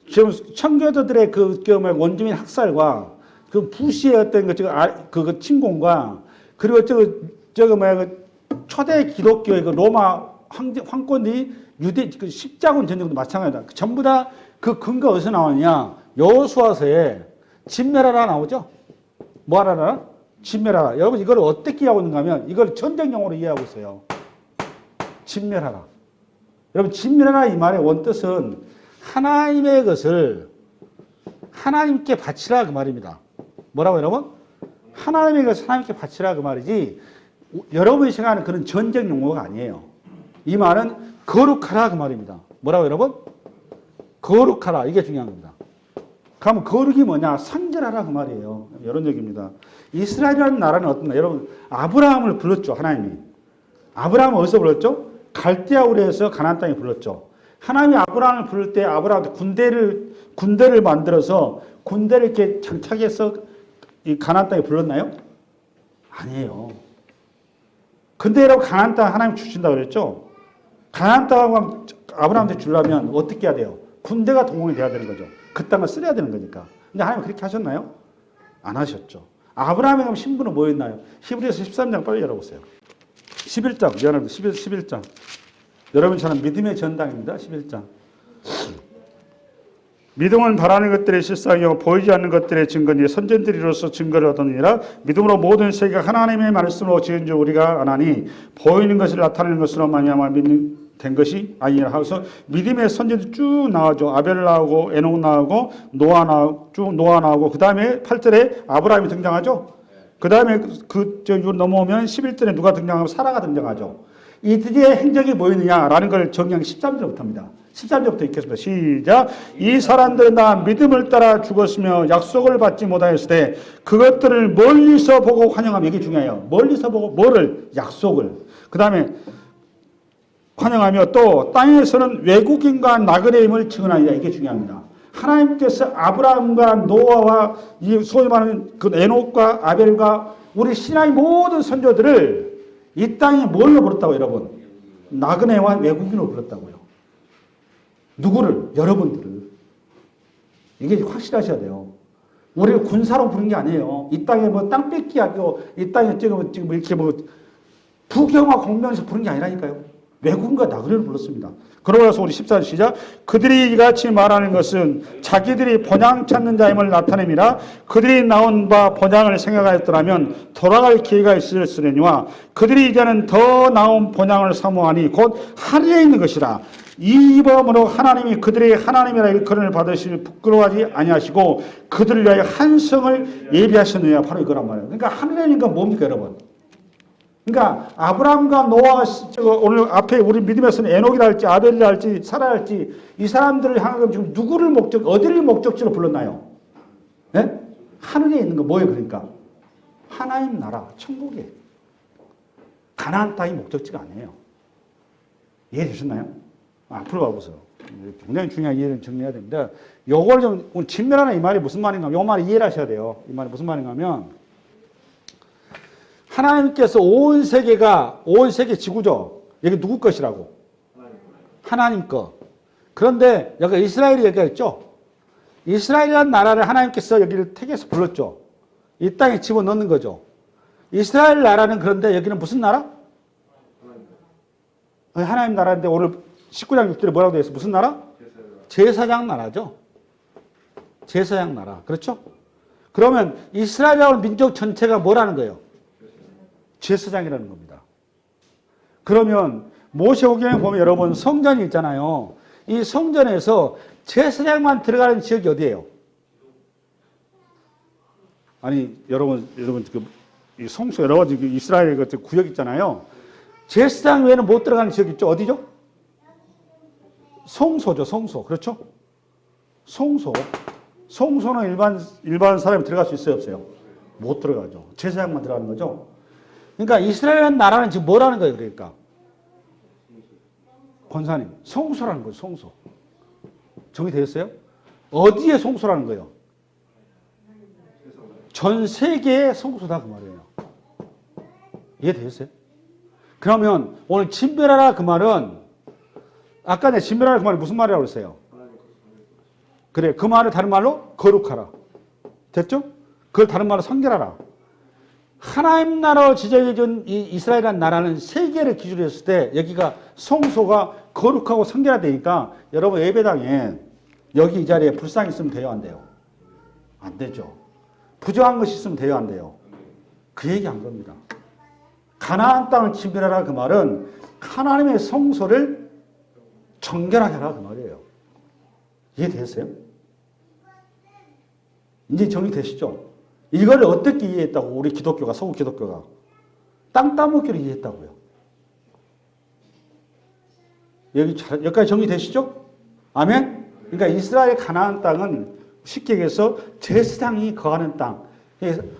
지금 청교도들의 그 원주민 학살과 그 부시의 어떤 그 침공과 그리고 그 초대 기독교의 그 로마 황권이 유대 그 십자군 전쟁도 마찬가지다. 전부 다 그 근거 어디서 나오느냐? 여호수아서에 진멸하라 나오죠. 뭐 하라? 진멸하라. 여러분 이걸 어떻게 이해하고 있는가 하면 이걸 전쟁용어로 이해하고 있어요. 진멸하라. 여러분 진멸하라 이 말의 원뜻은 하나님의 것을 하나님께 바치라 그 말입니다. 뭐라고 여러분? 하나님의 것을 하나님께 바치라 그 말이지 여러분이 생각하는 그런 전쟁 용어가 아니에요. 이 말은 거룩하라 그 말입니다. 뭐라고 여러분? 거룩하라. 이게 중요한 겁니다. 그러면 거룩이 뭐냐? 상절하라 그 말이에요. 이런 얘기입니다. 이스라엘이라는 나라는 어떤 나라? 여러분 아브라함을 불렀죠. 하나님이. 아브라함을 어디서 불렀죠? 갈대아 우르에서 가나안 땅에 불렀죠. 하나님이 아브라함을 부를 때 아브라함한테 군대를 만들어서 군대를 이렇게 장착해서 이 가나안 땅에 불렀나요? 아니에요. 근데 여러분 가나안 땅 하나님 주신다고 그랬죠? 가나안 땅을 아브라함한테 주려면 어떻게 해야 돼요? 군대가 동원이 돼야 되는 거죠. 그 땅을 쓰려야 되는 거니까. 근데 하나님 그렇게 하셨나요? 안 하셨죠. 아브라함에 가면 신분은 뭐였나요? 히브리서 13장 빨리 열어보세요. 11장, 미안합니다. 11장. 여러분 저는 믿음의 전당입니다. 11장. 믿음은 바라는 것들의 실상이요 보이지 않는 것들의 증거니 선전들이로서 증거를 얻으니라. 믿음으로 모든 세계가 하나님의 말씀으로 지은 줄 우리가 아나니 보이는 것을 나타내는 것으로 말미암아 믿는 된 것이 아니라 하고서 믿음의 선전이 쭉 나와죠. 아벨 나오고 에녹 나오고 노아 나오고 그 다음에 8절에 아브라함이 등장하죠. 그 다음에 넘어오면 11절에 누가 등장하면 사라가 등장하죠. 이들의 행적이 뭐였느냐라는 걸 정리한 13절부터 합니다. 13절부터 읽겠습니다. 시작. 이 사람들은 다 믿음을 따라 죽었으며 약속을 받지 못하였을 때 그것들을 멀리서 보고 환영하며, 이게 중요해요. 멀리서 보고 뭐를? 약속을. 그 다음에 환영하며 또 땅에서는 외국인과 나그네임을 증언하니라. 이게 중요합니다. 하나님께서 아브라함과 노아와 이 소위 말하는 그 에녹과 아벨과 우리 신하의 모든 선조들을 이 땅에 뭘로 불렀다고 여러분? 나그네와 외국인으로 불렀다고요. 누구를? 여러분들을. 이게 확실하셔야 돼요. 우리를 군사로 부른 게 아니에요. 이 땅에 뭐 땅 뺏기 하고 이 땅에 지금 이렇게 뭐 부경화 공명에서 부른 게 아니라니까요. 외국인과 나그네를 불렀습니다. 그러고 나서 우리 14절 시작. 그들이 이같이 말하는 것은 자기들이 본향 찾는 자임을 나타냄이라. 그들이 나온 바 본향을 생각하였더라면 돌아갈 기회가 있으려니와 그들이 이제는 더 나은 본향을 사모하니 곧 하늘에 있는 것이라. 이 이범으로 하나님이 그들의 하나님이라 일컬음을 받으시니 부끄러워하지 아니하시고 그들을 위하여 한 성을 예비하셨느냐. 바로 이거란 말이에요. 그러니까 하늘에 있는 건 뭡니까 여러분? 그러니까 아브라함과 노아, 오늘 앞에 우리 믿음에서는 에녹이라 할지 아벨이라 할지 사라 할지 이 사람들을 향하여 지금 누구를 어디를 목적지로 불렀나요? 네? 하늘에 있는 거 뭐예요? 그러니까 하나님 나라, 천국이에요. 가나안 땅이 목적지가 아니에요. 이해되셨나요? 앞으로 가보세요. 굉장히 중요한 이해를 정리해야 됩니다. 요걸 좀 오늘 진멸하는 이 말이 무슨 말인가 하면 이 말을 이해를 하셔야 돼요. 이 말이 무슨 말인가 하면 하나님께서 온 세계 지구죠. 여기 누구 것이라고? 하나님 것. 그런데 여기 이스라엘이 여기가 있죠. 이스라엘이라는 나라를 하나님께서 여기를 택해서 불렀죠. 이 땅에 집어넣는 거죠. 이스라엘 나라는 그런데 여기는 무슨 나라? 하나님 나라인데 오늘 19장 6절에 뭐라고 되어 있어? 무슨 나라? 제사장 나라죠. 제사장 나라. 그렇죠? 그러면 이스라엘이라는 민족 전체가 뭐라는 거예요? 제사장이라는 겁니다. 그러면 모세오경에 보면 여러분 성전이 있잖아요. 이 성전에서 제사장만 들어가는 지역이 어디예요? 아니 여러분 이 성소 여러 가지 이스라엘의 그 구역 있잖아요. 제사장 외에는 못 들어가는 지역 있죠? 어디죠? 성소죠. 성소. 그렇죠? 성소는 일반 사람이 들어갈 수 있어요? 없어요? 못 들어가죠. 제사장만 들어가는 거죠. 그러니까 이스라엘 나라는 지금 뭐라는 거예요? 그러니까 권사님 성소라는 거예요. 성소. 정리되었어요? 어디에 성소라는 거예요? 전 세계의 성소다 그 말이에요. 이해되셨어요? 그러면 오늘 진멸하라 그 말은 아까 내 진멸하라 그 말이 무슨 말이라고 그랬어요? 그래 그 말을 다른 말로 거룩하라. 됐죠? 그걸 다른 말로 성결하라. 하나님 나라로 지정해 준 이 이스라엘이라는 나라는 세계를 기준으로 했을 때 여기가 성소가 거룩하고 성결하다니까 여러분 예배당에 여기 이 자리에 불상 있으면 돼요? 안 돼요? 안 되죠. 부정한 것이 있으면 돼요? 안 돼요? 그 얘기한 겁니다. 가나안 땅을 진멸하라 그 말은 하나님의 성소를 정결하게 하라 그 말이에요. 이해되셨어요? 이제 정리되시죠? 이걸 어떻게 이해했다고 우리 기독교가 서구 기독교가 땅 따먹기로 이해했다고요. 여기까지 정리되시죠? 아멘? 그러니까 이스라엘 가나안 땅은 쉽게 얘기해서 제사장이 거하는 땅,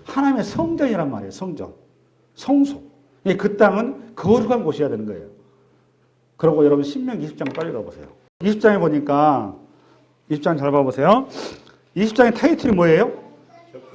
하나님의 성전이란 말이에요. 성전, 성소. 그 땅은 거룩한 곳이어야 되는 거예요. 그리고 여러분 신명기 20장 빨리 가보세요. 20장에 보니까 20장 잘 봐보세요. 20장의 타이틀이 뭐예요?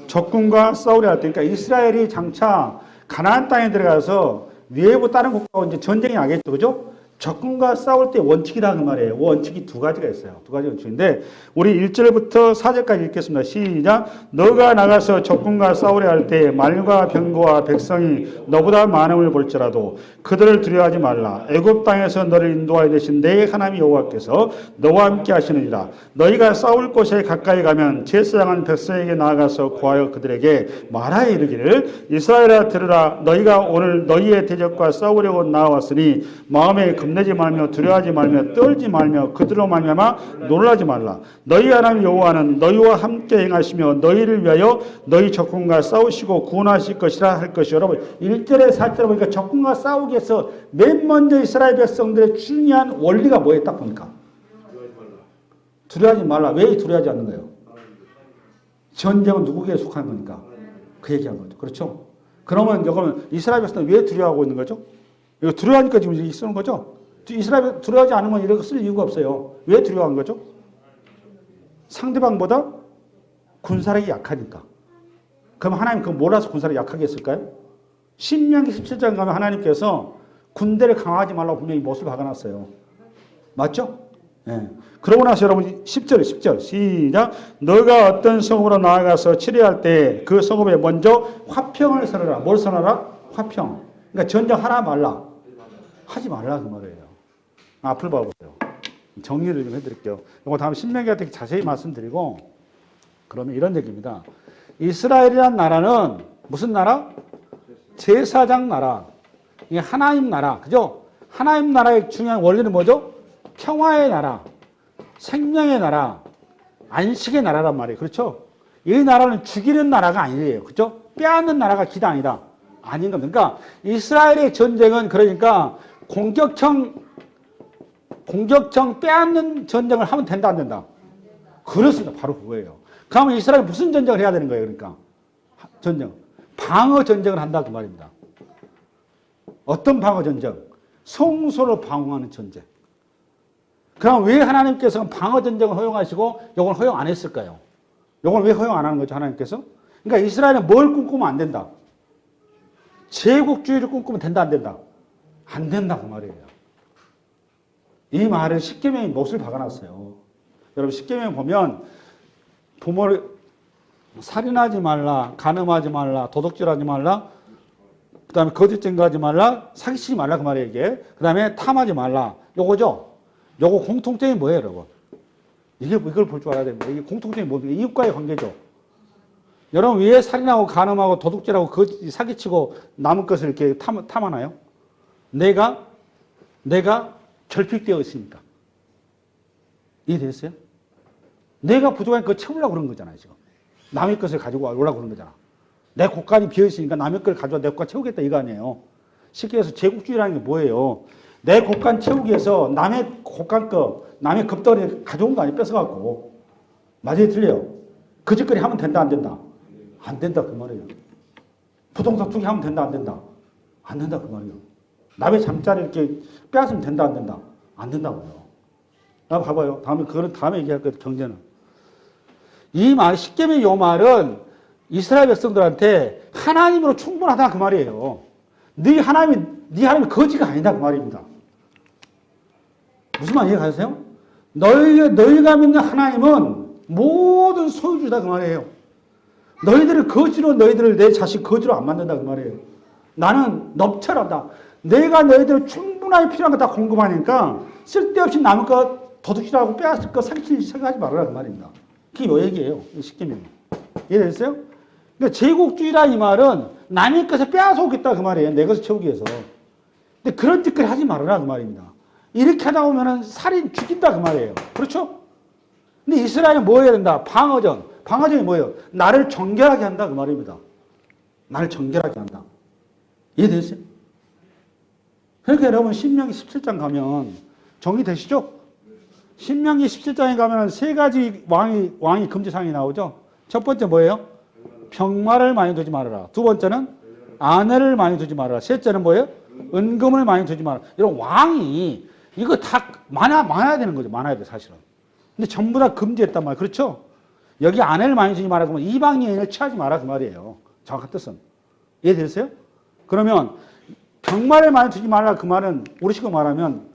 적군과 싸우려 할 때, 그러니까 이스라엘이 장차 가나안 땅에 들어가서 외부 다른 국가와 이제 전쟁이 나겠죠, 그죠? 적군과 싸울 때 원칙이라는 말이에요. 원칙이 두 가지가 있어요. 두 가지 원칙인데 우리 1절부터 4절까지 읽겠습니다. 시작. 너가 나가서 적군과 싸우려 할 때 말과 병거와 백성이 너보다 많음을 볼지라도 그들을 두려워하지 말라. 애굽 땅에서 너를 인도하여 되신 내 하나님 여호와께서 너와 함께 하시느니라. 너희가 싸울 곳에 가까이 가면 제사장은 백성에게 나아가서 구하여 그들에게 말하여 이르기를 이스라엘아 들으라. 너희가 오늘 너희의 대적과 싸우려고 나왔으니 마음에 겁내지 말며 두려워하지 말며 떨지 말며 그들로 말미암아 놀라지 말라. 너희 하나님 여호와는 너희와 함께 행하시며 너희를 위하여 너희 적군과 싸우시고 구원하실 것이라 할 것이. 여러분 1절에 4절에 보니까 적군과 싸우기 위해서 맨 먼저 이스라엘 백성들의 중요한 원리가 뭐예요? 딱 보니까 두려워하지 말라. 왜 두려워하지 않는 거예요? 전쟁은 누구에게 속한 거니까 그 얘기한 거죠. 그렇죠? 그러면 이거는 이스라엘 백성은 왜 두려워하고 있는 거죠? 이거 두려워하니까 지금 이렇게 쓰는 거죠? 이스라엘 두려워하지 않으면 이렇게 쓸 이유가 없어요. 왜 두려워한 거죠? 상대방보다 군사력이 약하니까. 그럼 하나님 그 몰라서 군사력이 약하게 했을까요? 신명기 17장 가면 하나님께서 군대를 강화하지 말라고 분명히 못을 박아놨어요. 맞죠? 예. 그러고 나서 여러분 10절 시작. 너가 어떤 성읍으로 나아가서 치료할 때 그 성읍에 먼저 화평을 선하라. 뭘 선하라? 화평. 그러니까 전쟁하라 말라. 하지 말라 그 말이에요. 앞을 봐보세요. 정리를 좀 해드릴게요. 이거 다음 신명기한테 자세히 말씀드리고 그러면 이런 얘기입니다. 이스라엘이란 나라는 무슨 나라? 제사장 나라. 이게 하나님 나라. 그죠? 하나님 나라의 중요한 원리는 뭐죠? 평화의 나라, 생명의 나라, 안식의 나라란 말이에요. 그렇죠? 이 나라는 죽이는 나라가 아니에요. 그렇죠? 빼앗는 나라가 기다 아니다. 아닌 겁니다. 그러니까 이스라엘의 전쟁은 그러니까 공격청 빼앗는 전쟁을 하면 된다 안 된다? 그렇습니다. 바로 그거예요. 그러면 이스라엘은 무슨 전쟁을 해야 되는 거예요? 그러니까 전쟁. 방어 전쟁을 한다 그 말입니다. 어떤 방어 전쟁? 성소를 방어하는 전쟁. 그럼 왜 하나님께서는 방어 전쟁을 허용하시고 이걸 허용 안 했을까요? 이걸 왜 허용 안 하는 거죠, 하나님께서? 그러니까 이스라엘은 뭘 꿈꾸면 안 된다? 제국주의를 꿈꾸면 된다, 안 된다? 안 된다, 그 말이에요. 이 말은 십계명이 못을 박아놨어요. 여러분, 십계명 보면 부모를 살인하지 말라, 간음하지 말라, 도둑질하지 말라, 그 다음에 거짓 증거하지 말라, 사기치지 말라, 그 말이에요, 이게. 그 다음에 탐하지 말라. 요거죠? 요거 공통점이 뭐예요, 여러분? 이걸 볼 줄 알아야 됩니다. 이게 공통점이 뭡니까? 이웃과의 관계죠. 여러분, 왜 살인하고 간음하고 도둑질하고 사기치고 남의 것을 이렇게 탐하나요? 내가 결핍되어 있으니까. 이해됐어요? 내가 부족하니까 그거 채우려고 그런 거잖아요, 지금. 남의 것을 가지고 오려고 그런 거잖아. 내 곳간이 비어있으니까 남의 걸 가져와 내 곳간 채우겠다, 이거 아니에요. 쉽게 해서 제국주의라는 게 뭐예요? 내 곳간 채우기 위해서 남의 곳간 거, 남의 겁덩이 가져온 거 아니에요? 뺏어갖고. 맞아요? 틀려요? 그 짓거리 하면 된다, 안 된다? 안 된다, 그 말이에요. 부동산 투기 하면 된다, 안 된다? 안 된다, 그 말이에요. 남의 잠자리 이렇게 빼앗으면 된다, 안 된다? 안 된다고요. 나 봐봐요. 다음에 얘기할 거예요, 경제는. 이 말, 십계명 요 말은 이스라엘 백성들한테 하나님으로 충분하다, 그 말이에요. 네 하나님이 거지가 아니다, 그 말입니다. 무슨 말 이해가세요? 너희가 믿는 하나님은 모든 소유주다, 그 말이에요. 너희들을 거지로, 내 자식 거지로 안 만든다, 그 말이에요. 나는 넘쳐난다. 내가 너희들 충분하게 필요한 거 다 공급하니까 쓸데없이 남의 것 도둑질하고 빼앗을 거 사기칠 생각하지 말아라, 그 말입니다. 그게 요 얘기예요, 십계명. 이해됐어요? 그러니까 제국주의라는 이 말은 남의 것을 빼앗아 오겠다, 그 말이에요. 내 것을 채우기 위해서. 근데 그런 짓거리 하지 말아라, 그 말입니다. 이렇게 하다 보면은 살인 죽인다, 그 말이에요. 그렇죠? 근데 이스라엘은 뭐 해야 된다? 방어전. 방어전이 뭐예요? 나를 정결하게 한다, 그 말입니다. 나를 정결하게 한다. 이해됐어요? 그러니까 여러분, 신명기 17장 가면 정리되시죠? 신명기 17장에 가면 세 가지 왕이 금지사항이 나오죠? 첫 번째 뭐예요? 병마를 많이 두지 말아라. 두 번째는 아내를 많이 두지 말아라. 셋째는 뭐예요? 은금을 많이 두지 말아라. 이런 왕이 이거 다 많아야 되는 거죠. 많아야 돼, 사실은. 근데 전부 다 금지했단 말이에요. 그렇죠? 여기 아내를 많이 두지 말라 그러면 이방 여인을 취하지 마라, 그 말이에요. 정확한 뜻은. 이해되셨어요? 그러면 병마를 많이 두지 말라, 그 말은 우리식으로 말하면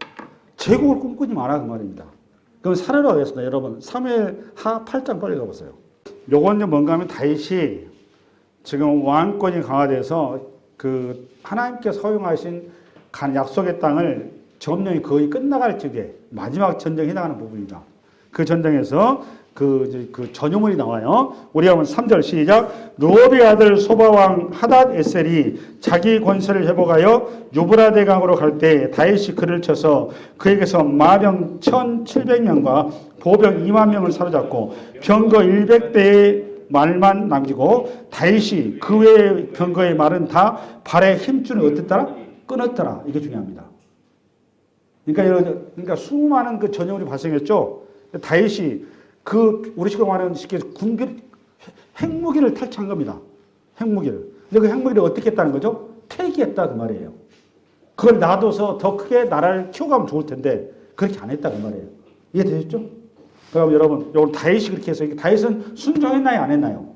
제국을 꿈꾸지 마라 그 말입니다. 그럼 사례로 하겠습니다. 여러분 사무엘하 8장 빨리 가보세요. 요건 이제 뭔가 하면 다윗이 지금 왕권이 강화돼서 그 하나님께서 허용하신 약속의 땅을 점령이 거의 끝나갈 적에 마지막 전쟁에 해당하는 부분이다. 그 전쟁에서 그 전유물이 나와요. 우리 한번 3절 시작. 르홉의 아들 소바왕 하닷 에셀이 자기 권세를 회복하여 유브라데 강으로 갈 때 다윗이 그를 쳐서 그에게서 마병 1,700명과 보병 2만 명을 사로잡고 병거 100대의 말만 남기고 다윗이 그 외의 병거의 말은 다 발에 힘줄을 어땠더라? 끊었더라. 이게 중요합니다. 그러니까 수많은 그 전쟁이 발생했죠. 다윗이 우리 지금 말하는 쉽게 핵무기를 탈취한 겁니다. 핵무기를. 근데 그 핵무기를 어떻게 했다는 거죠? 폐기했다 그 말이에요. 그걸 놔둬서 더 크게 나라를 키워가면 좋을 텐데 그렇게 안 했다 그 말이에요. 이해되셨죠? 그럼 여러분, 요걸 다윗이 그렇게 해서 다윗은 순종했나요, 안 했나요?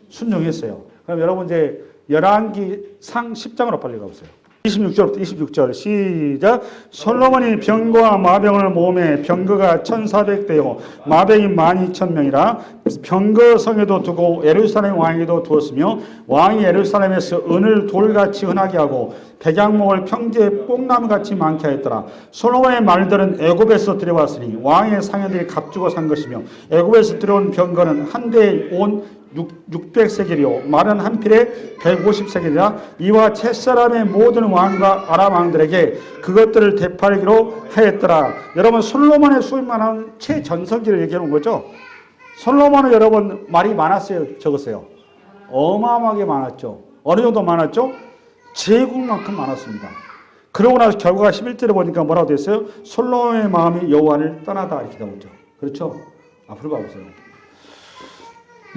순종했어요. 그럼 여러분 이제 열왕기상 10장으로 빨리 가보세요. 26절부터 26절 시작. 솔로몬이 병거와 마병을 모음해 병거가 1,400대요 마병이 12,000명이라 병거성에도 두고 예루살렘 왕에도 두었으며 왕이 예루살렘에서 은을 돌같이 흔하게 하고 백양목을 평지에 뽕나무같이 많게 하였더라. 솔로몬의 말들은 애굽에서 들여왔으니 왕의 상인들이 값주고 산 것이며 애굽에서 들여온 병거는 한 대에 온 600세겔이요 말은 한 필에 150세겔이라 이와 챗사람의 모든 왕과 아람 왕들에게 그것들을 되팔기로 하였더라. 여러분 솔로몬의 수입만한 최전성기를 얘기해 온 거죠. 솔로몬은 여러분 말이 많았어요, 적었어요? 어마어마하게 많았죠. 어느 정도 많았죠? 제국만큼 많았습니다. 그러고 나서 결과가 11절에 보니까 뭐라고 됐어요? 솔로몬의 마음이 여호와를 떠나다 이렇게 나오죠. 그렇죠? 앞으로 가보세요.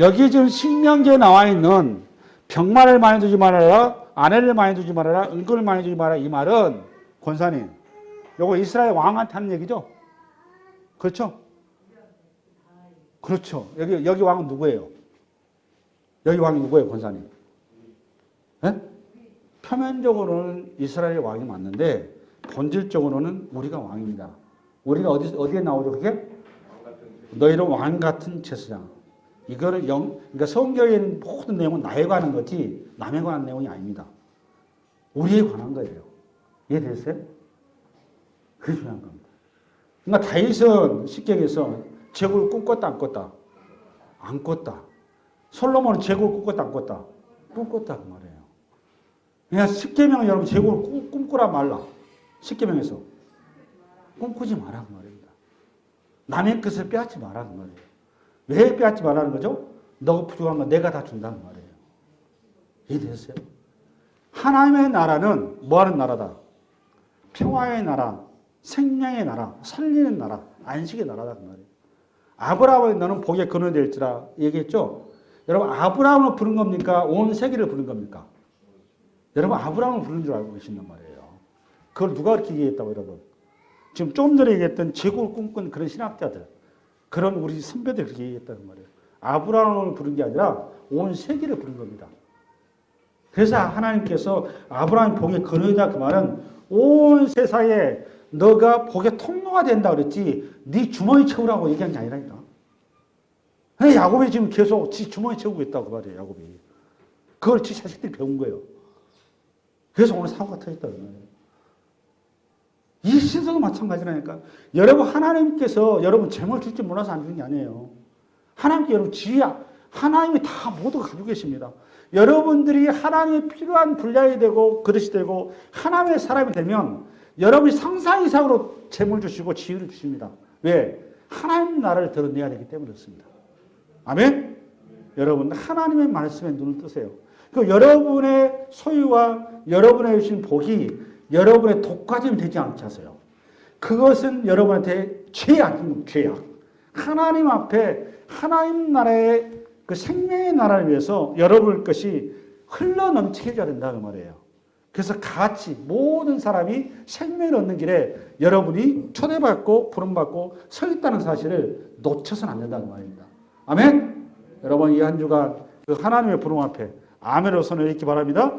여기 지금 신명기에 나와 있는 병마를 많이 두지 말아라, 아내를 많이 두지 말아라, 은근을 많이 두지 말아라 이 말은 권사님, 요거 이스라엘 왕한테 하는 얘기죠? 그렇죠? 그렇죠. 여기 왕은 누구예요? 여기 왕이 누구예요, 권사님? 네? 표면적으로는 이스라엘 왕이 맞는데 본질적으로는 우리가 왕입니다. 우리가 어디에 나오죠, 그게? 너희는 왕 같은 제사장. 이거를 그러니까 성경에 있는 모든 내용은 나에 관한 거지 남에 관한 내용이 아닙니다. 우리에 관한 거예요. 이해됐어요? 그게 중요한 겁니다. 그러니까 다윗은 쉽게 얘기해서 제국을 꿈꿨다 안 꿨다? 안 꿨다. 솔로몬은 제국을 꿈꿨다 안 꿨다? 꿈꿨다 그 말이에요. 그냥 십계명은 여러분 제국을 꿈꾸라 말라. 십계명에서 꿈꾸지 마라 그 말입니다. 남의 것을 빼앗지 마라 그 말이에요. 왜 빼앗지 말라는 거죠? 너가 부족한 거 내가 다 준다는 말이에요. 이해되셨어요? 하나님의 나라는 뭐하는 나라다? 평화의 나라, 생명의 나라, 살리는 나라, 안식의 나라다 그 말이에요. 아브라함을 너는 복의 근원이 될지라 얘기했죠? 여러분 아브라함을 부른 겁니까? 온 세계를 부른 겁니까? 여러분 아브라함을 부른 줄 알고 계신단 말이에요. 그걸 누가 그렇게 얘기했다고 여러분? 지금 조금 전에 얘기했던 제국을 꿈꾼 그런 신학자들, 그런 우리 선배들 그렇게 얘기했다는 말이에요. 아브라함을 부른 게 아니라 온 세계를 부른 겁니다. 그래서 하나님께서 아브라함 복의 근원이다 그 말은 온 세상에 너가 복의 통로가 된다 그랬지 네 주머니 채우라고 얘기한 게 아니라니까. 야곱이 지금 계속 지 주머니 채우고 있다고 그 말이에요. 야곱이. 그걸 지 자식들이 배운 거예요. 그래서 오늘 사고가 터졌다는 말이에요. 이 신성은 마찬가지라니까. 여러분 하나님께서 여러분 재물 줄지 몰라서 안 주는 게 아니에요. 하나님께 여러분 지혜, 하나님이 다 모두 가지고 계십니다. 여러분들이 하나님이 필요한 분량이 되고 그릇이 되고 하나님의 사람이 되면 여러분이 상상 이상으로 재물 주시고 지혜를 주십니다. 왜? 하나님 나라를 드러내야 되기 때문에 그렇습니다. 아멘? 여러분 하나님의 말씀에 눈을 뜨세요. 그 여러분의 소유와 여러분의 주신 복이 여러분의 독과점이 되지 않게 하세요. 그것은 여러분한테 죄악입니다. 죄악. 하나님 앞에 하나님 나라의 그 생명의 나라를 위해서 여러분 것이 흘러넘치게 해줘야 된다 그 말이에요. 그래서 같이 모든 사람이 생명을 얻는 길에 여러분이 초대받고 부름받고 서 있다는 사실을 놓쳐서는 안 된다는 말입니다. 아멘? 여러분 이 한 주간 그 하나님의 부름 앞에 아멘으로 손을 읽기 바랍니다.